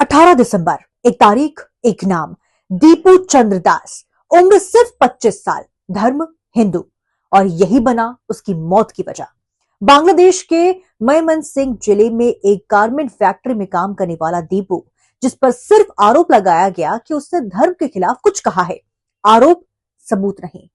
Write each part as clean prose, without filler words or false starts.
18 दिसंबर, एक तारीख, एक नाम, दीपू चंद्र दास। उम्र सिर्फ 25 साल, धर्म हिंदू, और यही बना उसकी मौत की वजह। बांग्लादेश के मयमनसिंह जिले में एक गारमेंट फैक्ट्री में काम करने वाला दीपू, जिस पर सिर्फ आरोप लगाया गया कि उसने धर्म के खिलाफ कुछ कहा है, आरोप सबूत नहीं।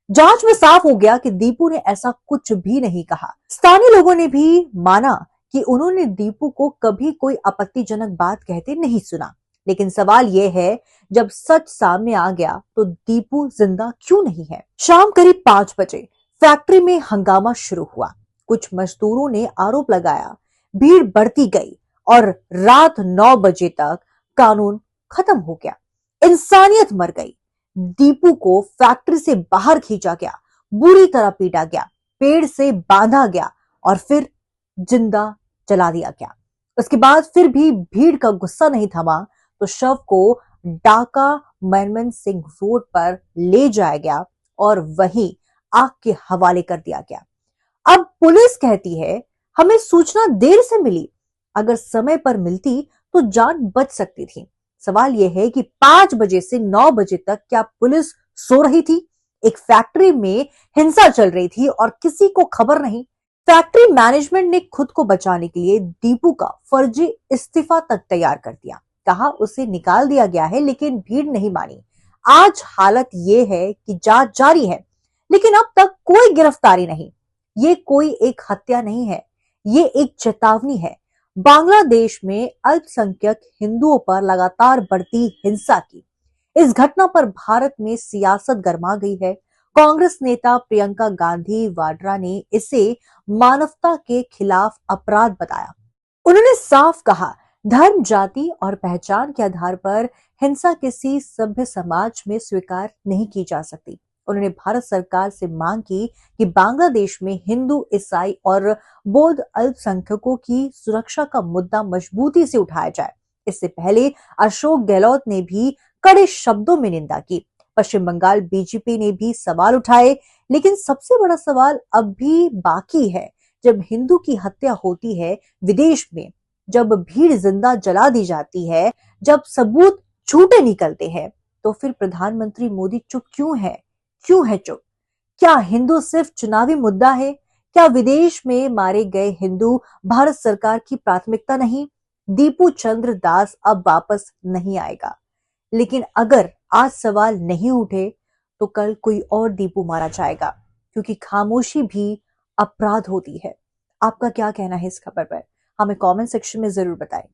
जांच में साफ हो गया कि दीपू ने ऐसा कुछ भी नहीं कहा। स्थानीय लोगों ने भी माना कि उन्होंने दीपू को कभी कोई आपत्तिजनक बात कहते नहीं सुना। लेकिन सवाल यह है, जब सच सामने आ गया तो दीपू जिंदा क्यों नहीं है? शाम करीब 5 बजे फैक्ट्री में हंगामा शुरू हुआ। कुछ मजदूरों ने आरोप लगाया, भीड़ बढ़ती गई और रात 9 बजे तक कानून खत्म हो गया। इंसानियत मर गई। दीपू को फैक्ट्री से बाहर खींचा गया, बुरी तरह पीटा गया, पेड़ से बांधा गया और फिर जिंदा जला दिया गया। उसके बाद फिर भी भीड़ का गुस्सा नहीं थमा तो शव को ढाका मयमनसिंह रोड पर ले जाया गया और वहीं आग के हवाले कर दिया गया। अब पुलिस कहती है, हमें सूचना देर से मिली, अगर समय पर मिलती तो जान बच सकती थी। सवाल यह है कि 5 बजे से 9 बजे तक क्या पुलिस सो रही थी? एक फैक्ट्री में हिंसा चल रही थी और किसी को खबर नहीं। फैक्ट्री मैनेजमेंट ने खुद को बचाने के लिए दीपू का फर्जी इस्तीफा तक तैयार कर दिया। कहा उसे निकाल दिया गया है, लेकिन भीड़ नहीं मानी। आज हालत यह है कि जांच जारी है, लेकिन अब तक कोई गिरफ्तारी नहीं। ये कोई एक हत्या नहीं है, ये एक चेतावनी है बांग्लादेश में अल्पसंख्यक हिंदुओं पर लगातार बढ़ती हिंसा की। इस घटना पर भारत में सियासत गर्मा गई है। कांग्रेस नेता प्रियंका गांधी वाड्रा ने इसे मानवता के खिलाफ अपराध बताया। उन्होंने साफ कहा, धर्म, जाति और पहचान के आधार पर हिंसा किसी सभ्य समाज में स्वीकार नहीं की जा सकती। उन्होंने भारत सरकार से मांग की कि बांग्लादेश में हिंदू, ईसाई और बौद्ध अल्पसंख्यकों की सुरक्षा का मुद्दा मजबूती से उठाया जाए। इससे पहले अशोक गहलोत ने भी कड़े शब्दों में निंदा की। पश्चिम बंगाल बीजेपी ने भी सवाल उठाए, लेकिन सबसे बड़ा सवाल अब भी बाकी है। जब हिंदू की हत्या होती है विदेश में, जब भीड़ जिंदा जला दी जाती है, जब सबूत झूठे निकलते हैं, तो फिर प्रधानमंत्री मोदी चुप क्यों है? क्यों है चुप? क्या हिंदू सिर्फ चुनावी मुद्दा है? क्या विदेश में मारे गए हिंदू भारत सरकार की प्राथमिकता नहीं? दीपू चंद्र दास अब वापस नहीं आएगा, लेकिन अगर आज सवाल नहीं उठे तो कल कोई और दीपू मारा जाएगा, क्योंकि खामोशी भी अपराध होती है। आपका क्या कहना है इस खबर पर? हमें कमेंट सेक्शन में जरूर बताएं।